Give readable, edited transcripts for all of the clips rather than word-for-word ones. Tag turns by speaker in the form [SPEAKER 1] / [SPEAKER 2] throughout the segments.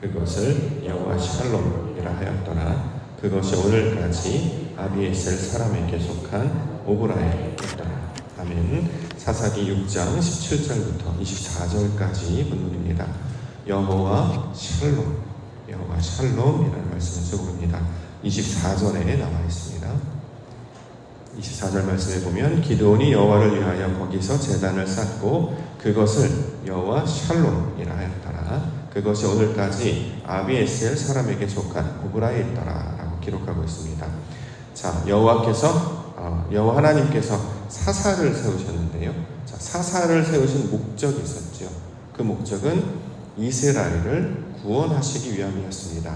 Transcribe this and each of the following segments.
[SPEAKER 1] 그것을 여호와 샬롬이라 하였더라. 그것이 오늘까지 아비에셀 사람에게 속한 오브라이였더라. 아멘. 사사기 6장 17절부터 24절까지 본문입니다. 여호와 샬롬, 여호와 샬롬이라는 말씀을 쓰고입니다. 24절에 나와 있습니다. 24절 말씀에 보면 기드온이 여호와를 위하여 거기서 제단을 쌓고 그것을 여호와 샬롬이라 하였더라. 그것이 오늘까지 아비에셀 사람에게 속한 오브라에 있더라 라고 기록하고 있습니다. 자, 여호와 하나님께서 사사를 세우셨는데요. 자, 사사를 세우신 목적이 있었죠. 그 목적은 이스라엘을 구원하시기 위함이었습니다.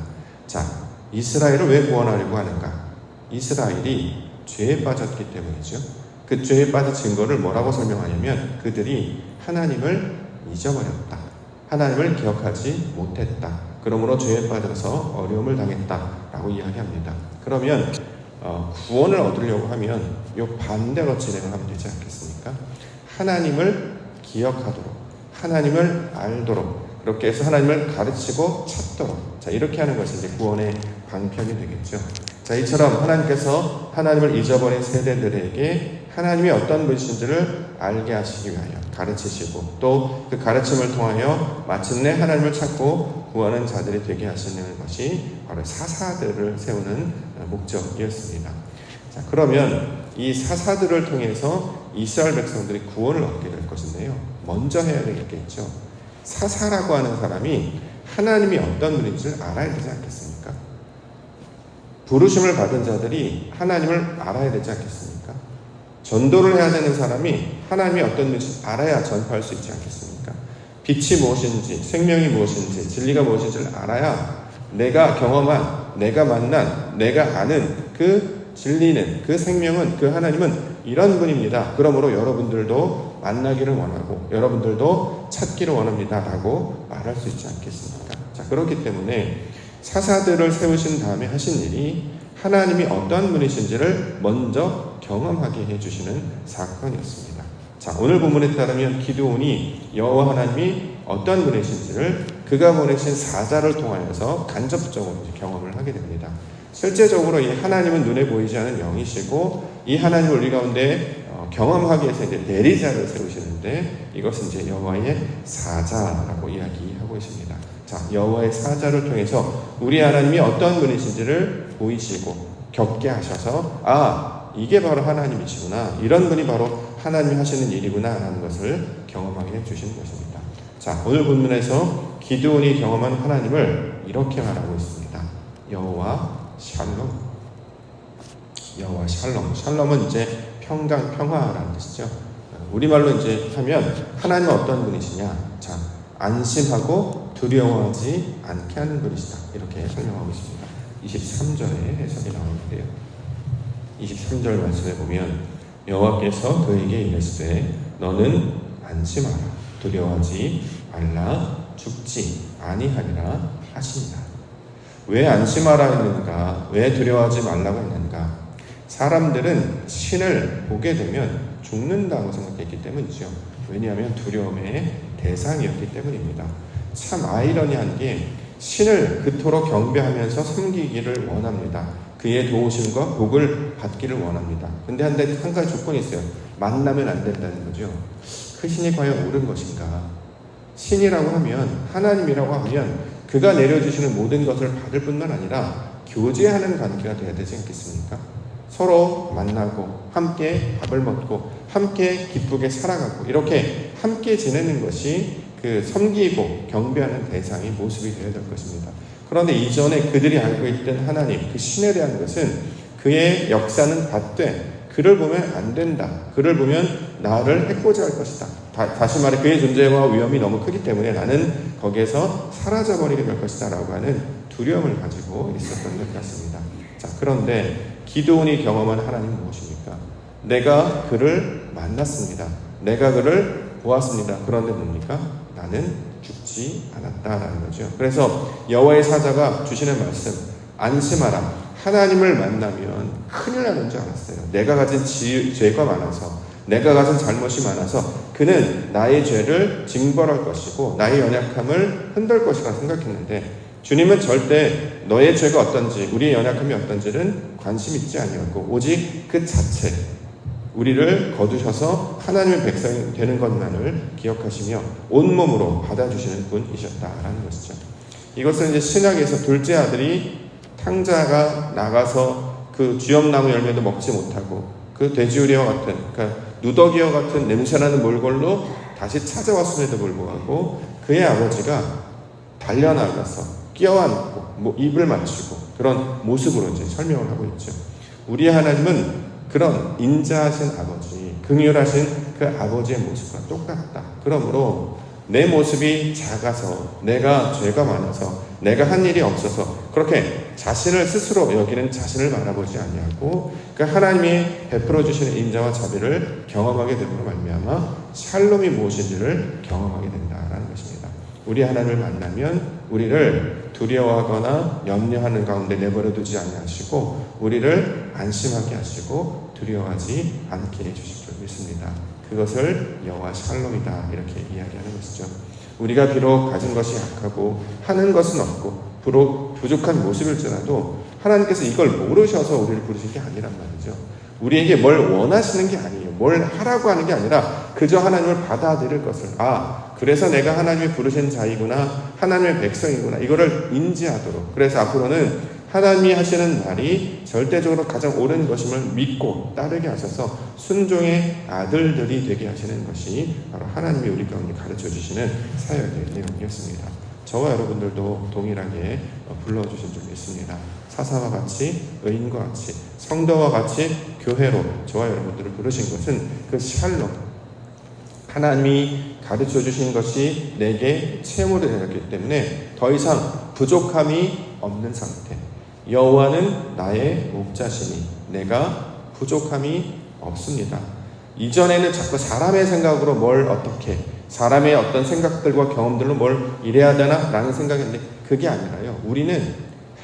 [SPEAKER 1] 자, 이스라엘을 왜 구원하려고 하는가? 이스라엘이 죄에 빠졌기 때문이죠. 그 죄에 빠진 증거를 뭐라고 설명하냐면 그들이 하나님을 잊어버렸다. 하나님을 기억하지 못했다. 그러므로 죄에 빠져서 어려움을 당했다라고 이야기합니다. 그러면 구원을 얻으려고 하면 이 반대로 진행을 하면 되지 않겠습니까? 하나님을 기억하도록, 하나님을 알도록, 그렇게 해서 하나님을 가르치고 찾도록, 자, 이렇게 하는 것이 이제 구원의 방편이 되겠죠. 자, 이처럼 하나님께서 하나님을 잊어버린 세대들에게 하나님이 어떤 분이신지를 알게 하시기 위하여 가르치시고 또 그 가르침을 통하여 마침내 하나님을 찾고 구하는 자들이 되게 하시는 것이 바로 사사들을 세우는 목적이었습니다. 자, 그러면 이 사사들을 통해서 이스라엘 백성들이 구원을 얻게 될 것인데요. 먼저 해야 되겠죠. 사사라고 하는 사람이 하나님이 어떤 분인지를 알아야 되지 않겠습니까? 부르심을 받은 자들이 하나님을 알아야 되지 않겠습니까? 전도를 해야 되는 사람이 하나님이 어떤 분인지 알아야 전파할 수 있지 않겠습니까? 빛이 무엇인지, 생명이 무엇인지, 진리가 무엇인지를 알아야 내가 경험한, 내가 만난, 내가 아는 그 진리는, 그 생명은, 그 하나님은 이런 분입니다. 그러므로 여러분들도 만나기를 원하고 여러분들도 찾기를 원합니다 라고 말할 수 있지 않겠습니까? 자, 그렇기 때문에 사사들을 세우신 다음에 하신 일이 하나님이 어떤 분이신지를 먼저 경험하게 해주시는 사건이었습니다. 자, 오늘 본문에 따르면 기드온이 여호와 하나님이 어떤 분이신지를 그가 보내신 사자를 통하여서 간접적으로 경험을 하게 됩니다. 실제적으로 이 하나님은 눈에 보이지 않는 영이시고 이 하나님을 우리 가운데 경험하기 위해서 이제 내리자를 세우시는데 이것은 이제 여호와의 사자라고 이야기하고 있습니다. 자, 여호와의 사자를 통해서 우리 하나님이 어떤 분이신지를 보이시고 겪게 하셔서 이게 바로 하나님이시구나, 이런 분이 바로 하나님이 하시는 일이구나 라는 것을 경험하게 해주시는 것입니다. 자, 오늘 본문에서 기드온이 경험한 하나님을 이렇게 말하고 있습니다. 여호와 샬롬. 여호와 샬롬. 샬롬은 이제 평강, 평화라는 뜻이죠. 우리말로 이제 하면 하나님은 어떤 분이시냐? 자, 안심하고 두려워하지 않게 하는 분이시다. 이렇게 설명하고 있습니다. 23절에 해석이 나오는데요. 23절 말씀에 보면 여호와께서 그에게 이르시되 너는 안심하라, 두려워하지 말라, 죽지 아니하리라 하시니라. 왜 안심하라 했는가? 왜 두려워하지 말라고 했는가? 사람들은 신을 보게 되면 죽는다고 생각했기 때문이죠. 왜냐하면 두려움의 대상이었기 때문입니다. 참 아이러니한 게 신을 그토록 경배하면서 섬기기를 원합니다. 그의 도우심과 복을 받기를 원합니다. 근데 한 가지 조건이 있어요. 만나면 안 된다는 거죠. 그 신이 과연 옳은 것인가? 신이라고 하면, 하나님이라고 하면 그가 내려주시는 모든 것을 받을 뿐만 아니라 교제하는 관계가 되어야 되지 않겠습니까? 서로 만나고 함께 밥을 먹고 함께 기쁘게 살아가고 이렇게 함께 지내는 것이 그 섬기고 경배하는 대상의 모습이 되어야 될 것입니다. 그런데 이전에 그들이 알고 있던 하나님, 그 신에 대한 것은 그의 역사는 밭되 그를 보면 안 된다. 그를 보면 나를 해코지 할 것이다. 다시 말해 그의 존재와 위험이 너무 크기 때문에 나는 거기에서 사라져버리게 될 것이다 라고 하는 두려움을 가지고 있었던 것 같습니다. 자, 그런데 기드온이 경험한 하나님은 무엇입니까? 내가 그를 만났습니다. 내가 그를 보았습니다. 그런데 뭡니까? 나는 죽지 않았다라는 거죠. 그래서 여호와의 사자가 주시는 말씀, 안심하라. 하나님을 만나면 큰일 나는 줄 알았어요. 내가 가진 죄가 많아서, 내가 가진 잘못이 많아서 그는 나의 죄를 징벌할 것이고 나의 연약함을 흔들 것이라 생각했는데 주님은 절대 너의 죄가 어떤지, 우리의 연약함이 어떤지는 관심 있지 아니하고 오직 그 자체, 우리를 거두셔서 하나님의 백성이 되는 것만을 기억하시며 온몸으로 받아주시는 분이셨다라는 것이죠. 이것은 이제 신약에서 둘째 아들이 탕자가 나가서 그 쥐엄나무 열매도 먹지 못하고 그 돼지우리와 같은, 그러니까 누더기와 같은 냄새나는 몰골로 다시 찾아왔음에도 불구하고 그의 아버지가 달려나가서 끼어안고 입을 맞추고 그런 모습으로 이제 설명을 하고 있죠. 우리의 하나님은 그런 인자하신 아버지, 긍휼하신 그 아버지의 모습과 똑같다. 그러므로 내 모습이 작아서, 내가 죄가 많아서, 내가 한 일이 없어서 그렇게 자신을 스스로 여기는 자신을 바라보지 아니하고 그 하나님이 베풀어 주시는 인자와 자비를 경험하게 됨으로 말미암아 샬롬이 무엇인지를 경험하게 된다라는 것입니다. 우리 하나님을 만나면 우리를 두려워하거나 염려하는 가운데 내버려 두지 아니하시고 우리를 안심하게 하시고 두려워하지 않게 해주실 줄 믿습니다. 그것을 여호와 샬롬이다 이렇게 이야기하는 것이죠. 우리가 비록 가진 것이 약하고 하는 것은 없고 비록 부족한 모습일지라도 하나님께서 이걸 모르셔서 우리를 부르신 게 아니란 말이죠. 우리에게 뭘 원하시는 게 아니에요. 뭘 하라고 하는 게 아니라 그저 하나님을 받아들일 것을, 그래서 내가 하나님이 부르신 자이구나, 하나님의 백성이구나, 이거를 인지하도록. 그래서 앞으로는 하나님이 하시는 말이 절대적으로 가장 옳은 것임을 믿고 따르게 하셔서 순종의 아들들이 되게 하시는 것이 바로 하나님이 우리 가운데 가르쳐 주시는 사역의 내용이었습니다. 저와 여러분들도 동일하게 불러주신 적이 있습니다. 사사와 같이, 의인과 같이, 성도와 같이 교회로 저와 여러분들을 부르신 것은 그 샬롬, 하나님이 가르쳐 주신 것이 내게 채무를 되었기 때문에 더 이상 부족함이 없는 상태. 여호와는 나의 목자시니 내가 부족함이 없습니다. 이전에는 자꾸 사람의 생각으로 뭘 어떻게, 사람의 어떤 생각들과 경험들로 뭘 이래야 되나 라는 생각인데 그게 아니라요. 우리는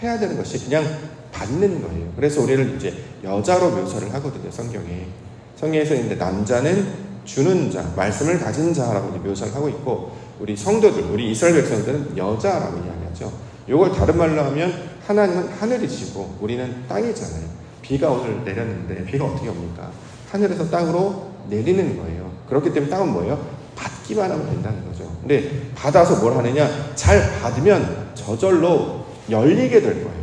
[SPEAKER 1] 해야 되는 것이 그냥 받는 거예요. 그래서 우리를 이제 여자로 묘사를 하거든요. 성경에서 있는데 남자는 주는 자, 말씀을 가진 자라고 묘사를 하고 있고 우리 성도들, 우리 이스라엘 백성들은 여자라고 이야기하죠. 이걸 다른 말로 하면 하나님은 하늘이시고 우리는 땅이잖아요. 비가 오늘 내렸는데 비가 어떻게 옵니까? 하늘에서 땅으로 내리는 거예요. 그렇기 때문에 땅은 뭐예요? 받기만 하면 된다는 거죠. 근데 받아서 뭘 하느냐? 잘 받으면 저절로 열리게 될 거예요.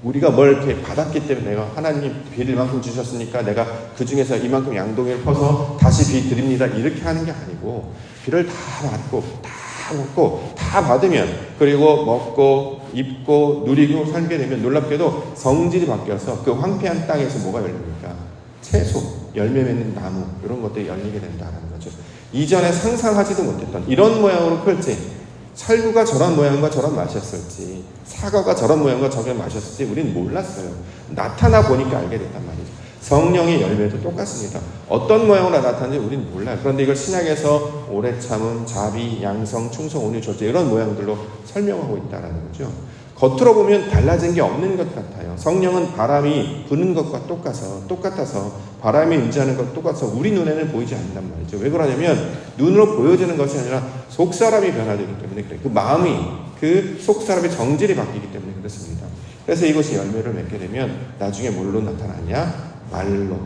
[SPEAKER 1] 우리가 뭘 이렇게 받았기 때문에 내가 하나님이 비를 이만큼 주셨으니까 내가 그 중에서 이만큼 양동이를 퍼서 다시 비 드립니다. 이렇게 하는 게 아니고 비를 다 받고 다 먹고 다 받으면 그리고 먹고 입고 누리고 살게 되면 놀랍게도 성질이 바뀌어서 그 황폐한 땅에서 뭐가 열립니까? 채소, 열매 맺는 나무 이런 것들이 열리게 된다는 거죠. 이전에 상상하지도 못했던 이런 모양으로 클지 살구가 저런 모양과 저런 맛이었을지 사과가 저런 모양과 저런 맛이었을지 우리는 몰랐어요. 나타나 보니까 알게 됐단 말이죠. 성령의 열매도 똑같습니다. 어떤 모양으로 나타나는지 우리는 몰라요. 그런데 이걸 신약에서 오래 참음, 자비, 양성, 충성, 온유, 절제 이런 모양들로 설명하고 있다는 거죠. 겉으로 보면 달라진 게 없는 것 같아요. 성령은 바람이 부는 것과 똑같아서 바람이 임재하는 것과 똑같아서 우리 눈에는 보이지 않는단 말이죠. 왜 그러냐면 눈으로 보여지는 것이 아니라 속사람이 변화되기 때문에 그래요. 그 마음이, 그 속사람의 정질이 바뀌기 때문에 그렇습니다. 그래서 이것이 열매를 맺게 되면 나중에 뭘로 나타나냐? 말로,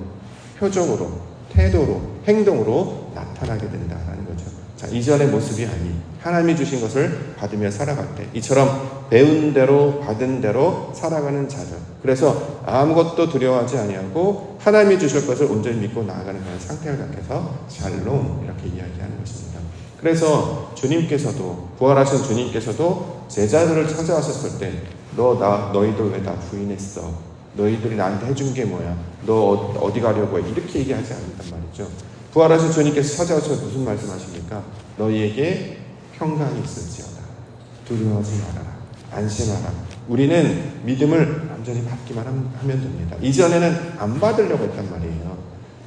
[SPEAKER 1] 표정으로, 태도로, 행동으로 나타나게 된다는 거죠. 자, 이전의 모습이 아닌 하나님이 주신 것을 받으며 살아갈 때 이처럼 배운 대로 받은 대로 살아가는 자들. 그래서 아무것도 두려워하지 아니하고 하나님이 주실 것을 온전히 믿고 나아가는 그런 상태를 갖게서 샬롬 이렇게 이야기하는 것입니다. 그래서 주님께서도 부활하신 주님께서도 제자들을 찾아왔었을 때 너희들 왜 다 부인했어? 너희들이 나한테 해준 게 뭐야? 너 어디 가려고 해? 이렇게 얘기하지 않는단 말이죠. 부활하신 주님께서 찾아와서 무슨 말씀하십니까? 너희에게 평강이 있을지어다. 두려워하지 말아라. 안심하라. 우리는 믿음을 완전히 받기만 하면 됩니다. 이전에는 안 받으려고 했단 말이에요.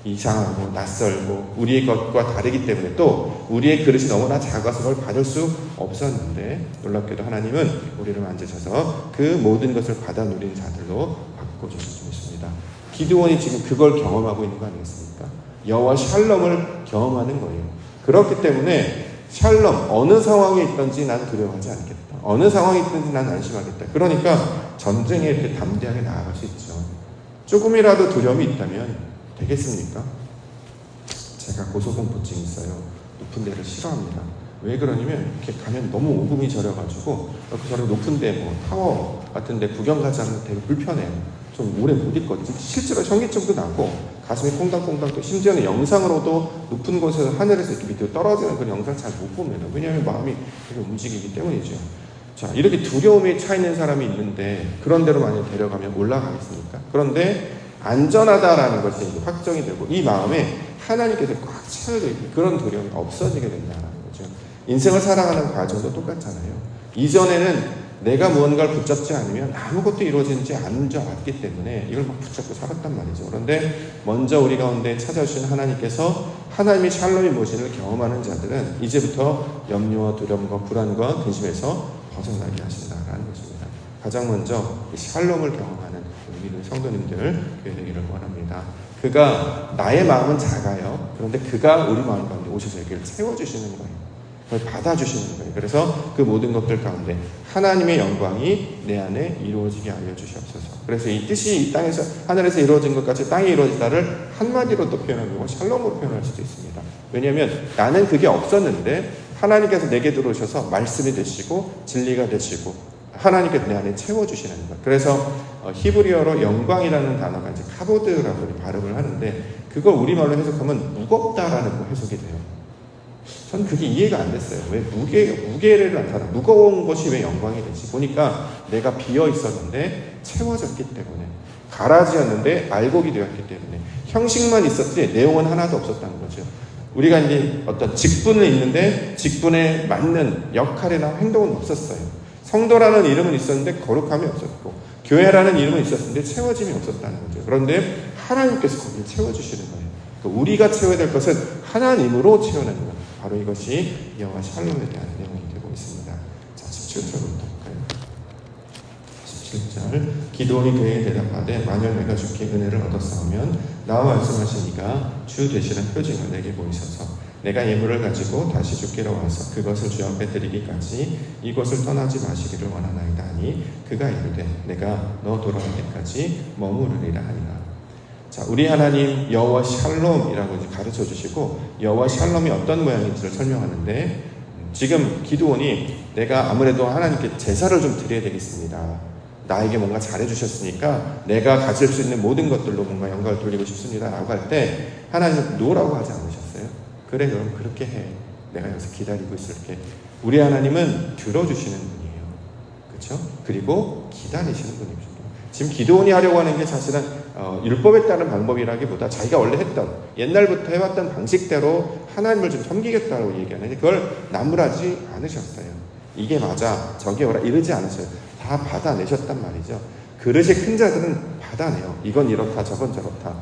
[SPEAKER 1] 이상하고 낯설고 우리의 것과 다르기 때문에 또 우리의 그릇이 너무나 작아서 그걸 받을 수 없었는데 놀랍게도 하나님은 우리를 만지셔서 그 모든 것을 받아 누린 자들로 바꿔주실 수 있습니다. 기드온이 지금 그걸 경험하고 있는 거 아니겠습니까? 여호와 샬롬을 경험하는 거예요. 그렇기 때문에 샬롬 어느 상황에 있든지 난 두려워하지 않겠다. 어느 상황이든지 난 안심하겠다. 그러니까 전쟁에 이렇게 담대하게 나아갈 수 있죠. 조금이라도 두려움이 있다면 되겠습니까? 제가 고소공포증이 있어요. 높은 데를 싫어합니다. 왜 그러냐면 이렇게 가면 너무 오금이 저려가지고 저런 높은 데 뭐 타워 같은 데 구경 가지 않으면 되게 불편해요. 좀 오래 못 있거든요. 실제로 현기증도 나고 가슴이 콩당콩당 또 심지어는 영상으로도 높은 곳에서 하늘에서 이렇게 밑으로 떨어지는 그런 영상 잘 못 봅니다. 왜냐하면 마음이 되게 움직이기 때문이죠. 자, 이렇게 두려움에 차 있는 사람이 있는데 그런 데로 만약 데려가면 올라가겠습니까? 그런데 안전하다라는 것이 확정이 되고 이 마음에 하나님께서 꽉 채워져 있고 그런 두려움이 없어지게 된다는 거죠. 인생을 살아가는 과정도 똑같잖아요. 이전에는 내가 무언가를 붙잡지 않으면 아무것도 이루어지지 않는 줄 알았기 때문에 이걸 막 붙잡고 살았단 말이죠. 그런데 먼저 우리 가운데 찾아주신 하나님께서 하나님의 샬롬이 무엇인지를 경험하는 자들은 이제부터 염려와 두려움과 불안과 근심에서 벗어나게 하신다라는 것입니다. 가장 먼저 샬롬을 경험하는 우리 성도님들 교회 되기를 원합니다. 그가 나의 마음은 작아요. 그런데 그가 우리 마음 가운데 오셔서 여기를 채워주시는 거예요. 그걸 받아주시는 거예요. 그래서 그 모든 것들 가운데 하나님의 영광이 내 안에 이루어지게 하여 주시옵소서. 그래서 이 뜻이 이 땅에서 하늘에서 이루어진 것 같이 땅에 이루어지다를 한마디로 또 표현하고 샬롬으로 표현할 수도 있습니다. 왜냐하면 나는 그게 없었는데 하나님께서 내게 들어오셔서 말씀이 되시고 진리가 되시고 하나님께서 내 안에 채워주시는 것. 그래서 히브리어로 영광이라는 단어가 이제 카보드라고 발음을 하는데 그걸 우리말로 해석하면 무겁다라는 해석이 돼요. 저는 그게 이해가 안 됐어요. 왜 무게를 나타나 무거운 것이 왜 영광이 되지? 보니까 내가 비어 있었는데 채워졌기 때문에 가라지였는데 알곡이 되었기 때문에 형식만 있었지 내용은 하나도 없었다는 거죠. 우리가 이제 어떤 직분을 있는데 직분에 맞는 역할이나 행동은 없었어요. 성도라는 이름은 있었는데 거룩함이 없었고 교회라는 이름은 있었는데 채워짐이 없었다는 거죠. 그런데 하나님께서 거기를 채워주시는 거예요. 그러니까 우리가 채워야 될 것은 하나님으로 채워내는 것. 바로 이것이 여호와 샬롬에 대한 내용이 되고 있습니다. 자, 17절부터 볼까요? 17절 기드온이 그에게 대답하되 만일 내가 주께 은혜를 얻었사오면 나와 말씀하신 이가 주 되시는 표징을 내게 보이셔서 내가 예물을 가지고 다시 주께로 와서 그것을 주 앞에 드리기까지 이곳을 떠나지 마시기를 원하나이다 하니 그가 이르되 내가 너 돌아올 때까지 머무르리라 하니라. 자, 우리 하나님 여호와 샬롬이라고 가르쳐 주시고 여호와 샬롬이 어떤 모양인지를 설명하는데 지금 기드온이 내가 아무래도 하나님께 제사를 좀 드려야 되겠습니다. 나에게 뭔가 잘해 주셨으니까 내가 가질 수 있는 모든 것들로 뭔가 영광을 돌리고 싶습니다 라고 할 때 하나님은 노라고 하지 않으셨어요? 그래 그럼 그렇게 해. 내가 여기서 기다리고 있을게. 우리 하나님은 들어주시는 분이에요. 그렇죠? 그리고 기다리시는 분이죠. 지금 기드온이 하려고 하는 게 사실은 율법에 따른 방법이라기보다 자기가 원래 했던 옛날부터 해왔던 방식대로 하나님을 좀 섬기겠다고 얘기하는데 그걸 나무라지 않으셨어요. 이게 맞아 저게 뭐라 이러지 않으셔요. 다 받아내셨단 말이죠. 그릇이 큰 자들은 받아내요. 이건 이렇다 저건 저렇다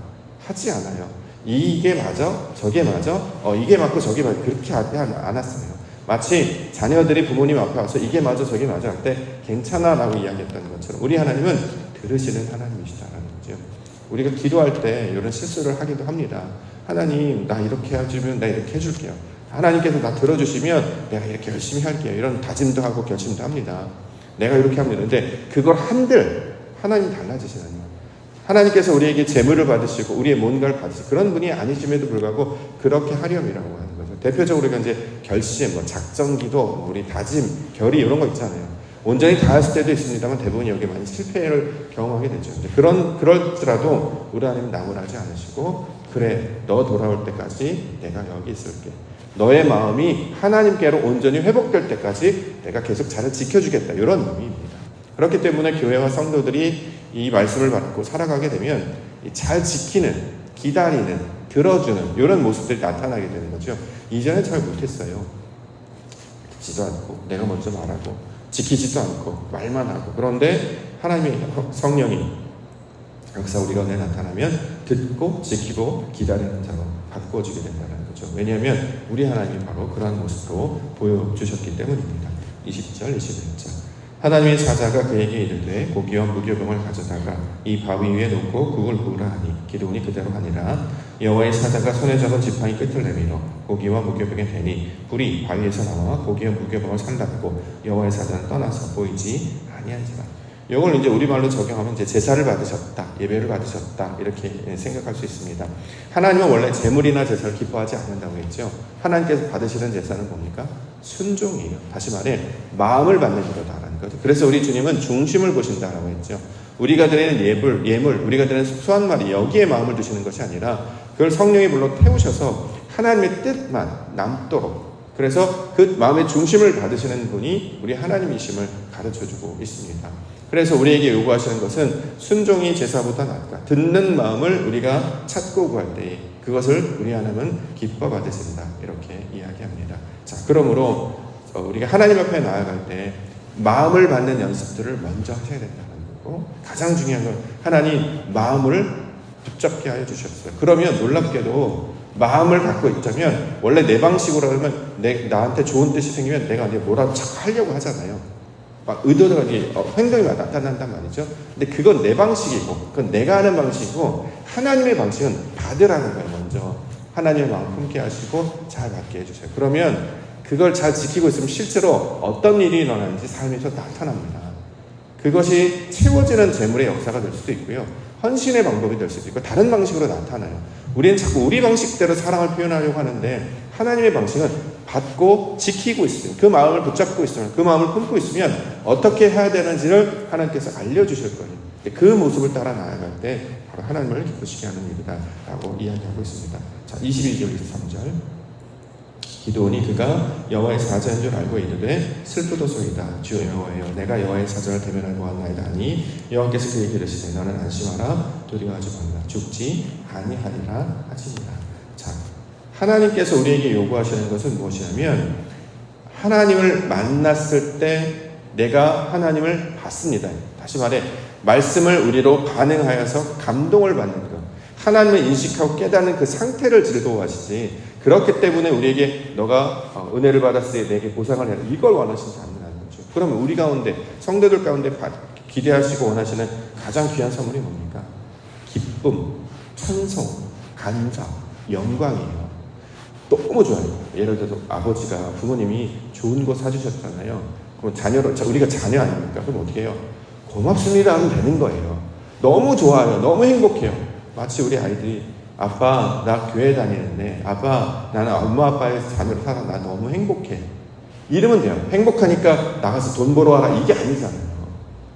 [SPEAKER 1] 하지 않아요. 이게 맞아 저게 맞아 이게 맞고 저게 맞아 그렇게 하지 않았어요. 마치 자녀들이 부모님 앞에 와서 이게 맞아 저게 맞아 할 때 괜찮아 라고 이야기했던 것처럼 우리 하나님은 들으시는 하나님이시다라는 거죠. 우리가 기도할 때 이런 실수를 하기도 합니다. 하나님 나 이렇게 해주면 나 이렇게 해줄게요. 하나님께서 나 들어주시면 내가 이렇게 열심히 할게요. 이런 다짐도 하고 결심도 합니다. 내가 이렇게 합니다. 근데 그걸 한들 하나님 달라지시는 거예요. 하나님께서 우리에게 재물을 받으시고 우리의 뭔가를 받으시고 그런 분이 아니심에도 불구하고 그렇게 하렴이라고 하는 거죠. 대표적으로 우리가 이제 결심, 작정기도, 우리 다짐, 결의 이런 거 있잖아요. 온전히 다 했을 때도 있습니다만 대부분 여기 많이 실패를 경험하게 되죠. 그럴지라도 우리 하나님 나무라지 않으시고 그래 너 돌아올 때까지 내가 여기 있을게. 너의 마음이 하나님께로 온전히 회복될 때까지 내가 계속 잘 지켜주겠다. 이런 의미입니다. 그렇기 때문에 교회와 성도들이 이 말씀을 받고 살아가게 되면 잘 지키는, 기다리는, 들어주는 이런 모습들이 나타나게 되는 거죠. 이전에 잘 못했어요. 듣지도 않고 내가 먼저 말하고 지키지도 않고 말만 하고 그런데 하나님의 성령이 역사 우리 가운데 나타나면 듣고 지키고 기다리는 자로 바꿔주게 된다는 거죠. 왜냐하면 우리 하나님이 바로 그러한 모습으로 보여주셨기 때문입니다. 20절 21절 하나님의 사자가 그에게 이르되 고기와 무교병을 가져다가 이 바위 위에 놓고 국을 부으라 하니 기드온이 그대로 하니라. 여호와의 사자가 손에 잡은 지팡이 끝을 내밀어 고기와 무교병에 대니 불이 바위에서 나와 고기와 무교병을 산닫고 여호와의 사자는 떠나서 보이지 아니한지라. 이걸 이제 우리말로 적용하면 이제 제사를 받으셨다, 예배를 받으셨다 이렇게 생각할 수 있습니다. 하나님은 원래 제물이나 제사를 기뻐하지 않는다고 했죠. 하나님께서 받으시는 제사는 뭡니까? 순종이에요. 다시 말해 마음을 받는 거다라는 거죠. 그래서 우리 주님은 중심을 보신다라고 했죠. 우리가 드리는 예물, 우리가 드리는 수완말이 여기에 마음을 두시는 것이 아니라 그걸 성령이 불러 태우셔서 하나님의 뜻만 남도록, 그래서 그 마음의 중심을 받으시는 분이 우리 하나님이심을 가르쳐주고 있습니다. 그래서 우리에게 요구하시는 것은 순종이 제사보다 낫다. 듣는 마음을 우리가 찾고 구할 때에 그것을 우리 하나님은 기뻐 받으신다. 이렇게 이야기합니다. 자, 그러므로 우리가 하나님 앞에 나아갈 때 마음을 받는 연습들을 먼저 하셔야 된다는 거고, 가장 중요한 건 하나님 마음을 붙잡게 하여 주셨어요. 그러면 놀랍게도 마음을 갖고 있자면 원래 내 방식으로 하면 나한테 좋은 뜻이 생기면 내가 뭐라도 자꾸 하려고 하잖아요. 막 의도적인 행동이 나타난단 말이죠. 근데 그건 내 방식이고, 그건 내가 하는 방식이고, 하나님의 방식은 받으라는 거예요. 먼저 하나님의 마음 품게 하시고 잘 받게 해주세요. 그러면 그걸 잘 지키고 있으면 실제로 어떤 일이 일어나는지 삶에서 나타납니다. 그것이 채워지는 재물의 역사가 될 수도 있고요, 헌신의 방법이 될 수도 있고, 다른 방식으로 나타나요. 우리는 자꾸 우리 방식대로 사랑을 표현하려고 하는데 하나님의 방식은 받고 지키고 있으면, 그 마음을 붙잡고 있으면, 그 마음을 품고 있으면 어떻게 해야 되는지를 하나님께서 알려주실 거예요. 그 모습을 따라 나아갈 때 바로 하나님을 기쁘시게 하는 일이다 라고 이야기하고 있습니다. 자, 22절 23절. 기드온이 그가 여호와의 사자인 줄 알고 이르되 슬프도소이다. 주여 여호와여, 내가 여호와의 사자를 대면하고 왔나이다 하니 여호와께서 그에게 이르시되 너는 안심하라, 두려워하지 말라, 죽지 아니하리라 하시니라. 자, 하나님께서 우리에게 요구하시는 것은 무엇이냐면, 하나님을 만났을 때 내가 하나님을 봤습니다. 다시 말해 말씀을 우리로 반응하여서 감동을 받는 것, 하나님을 인식하고 깨닫는 그 상태를 즐거워하시지, 그렇기 때문에 우리에게 너가 은혜를 받았으니 내게 보상을 해라, 이걸 원하시지 않는다는 거죠. 그러면 우리 가운데, 성도들 가운데 기대하시고 원하시는 가장 귀한 선물이 뭡니까? 기쁨, 찬송, 감사, 영광이에요. 너무 좋아요. 예를 들어서 아버지가, 부모님이 좋은 거 사주셨잖아요. 그럼 우리가 자녀 아닙니까? 그럼 어떻게 해요? 고맙습니다 하면 되는 거예요. 너무 좋아요. 너무 행복해요. 마치 우리 아이들이 아빠 나 교회 다니는데, 아빠 나는 엄마 아빠의 자녀로 살아, 나 너무 행복해, 이러면 돼요. 행복하니까 나가서 돈 벌어 와라, 이게 아니잖아요.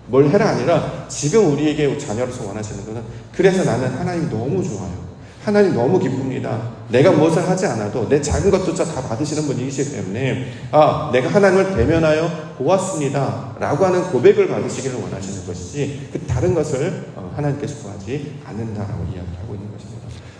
[SPEAKER 1] 뭘 해라 아니라 지금 우리에게 자녀로서 원하시는 것은, 그래서 나는 하나님이 너무 좋아요, 하나님 너무 기쁩니다, 내가 무엇을 하지 않아도 내 작은 것조차 다 받으시는 분이시기 때문에 내가 하나님을 대면하여 보았습니다 라고 하는 고백을 받으시기를 원하시는 것이지, 그 다른 것을 하나님께서 구하지 않는다라고 이야기를 하고 있는 것입니다.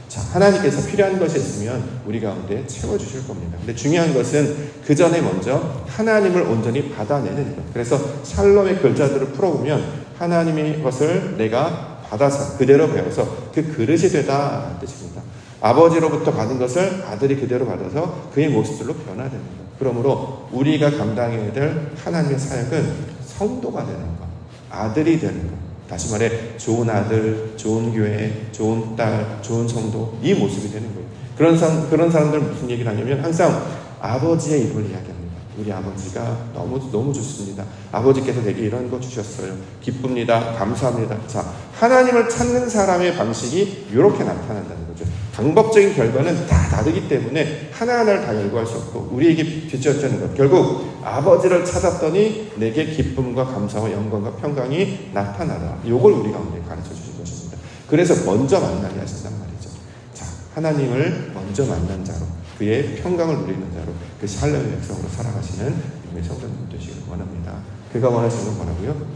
[SPEAKER 1] 자, 하나님께서 필요한 것이 있으면 우리 가운데 채워주실 겁니다. 근데 중요한 것은 그 전에 먼저 하나님을 온전히 받아내는 것. 그래서 샬롬의 글자들을 풀어보면 하나님의 것을 내가 받아서 그대로 배워서 그 그릇이 되다 뜻입니다. 아버지로부터 받은 것을 아들이 그대로 받아서 그의 모습들로 변화되는 것. 그러므로 우리가 감당해야 될 하나님의 사역은 성도가 되는 것, 아들이 되는 것. 다시 말해 좋은 아들, 좋은 교회, 좋은 딸, 좋은 성도, 이 모습이 되는 거예요. 그런 사람들은 무슨 얘기를 하냐면 항상 아버지의 입을 이야기합니다. 우리 아버지가 너무 좋습니다. 아버지께서 내게 이런 거 주셨어요. 기쁩니다. 감사합니다. 자, 하나님을 찾는 사람의 방식이 이렇게 나타난다는 거죠. 방법적인 결과는 다 다르기 때문에 하나하나를 다 열거할 수 없고, 우리에게 비춰지는 것, 결국 아버지를 찾았더니 내게 기쁨과 감사와 영광과 평강이 나타나라, 이걸 우리 가운데 가르쳐 주신 것입니다. 그래서 먼저 만나게 하신단 말이죠. 자, 하나님을 먼저 만난 자로, 그의 평강을 누리는 자로, 그 샬롬의 백성으로 살아가시는 우리 성도님 되시길 원합니다. 그가 원하시는 건 뭐라고요?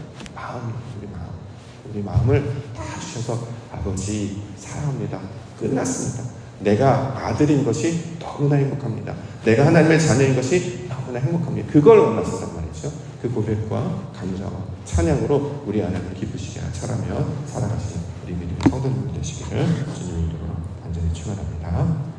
[SPEAKER 1] 우리 마음을 다 주셔서 아버지 사랑합니다, 끝났습니다, 내가 아들인 것이 너무나 행복합니다, 내가 하나님의 자녀인 것이 너무나 행복합니다, 그걸 원하신단 말이죠. 그 고백과 감사와 찬양으로 우리 하나님을 기쁘시게 하며 살아가시는 우리 믿음의 성도님 되시기를 주님의 이름으로 간절히 축원합니다.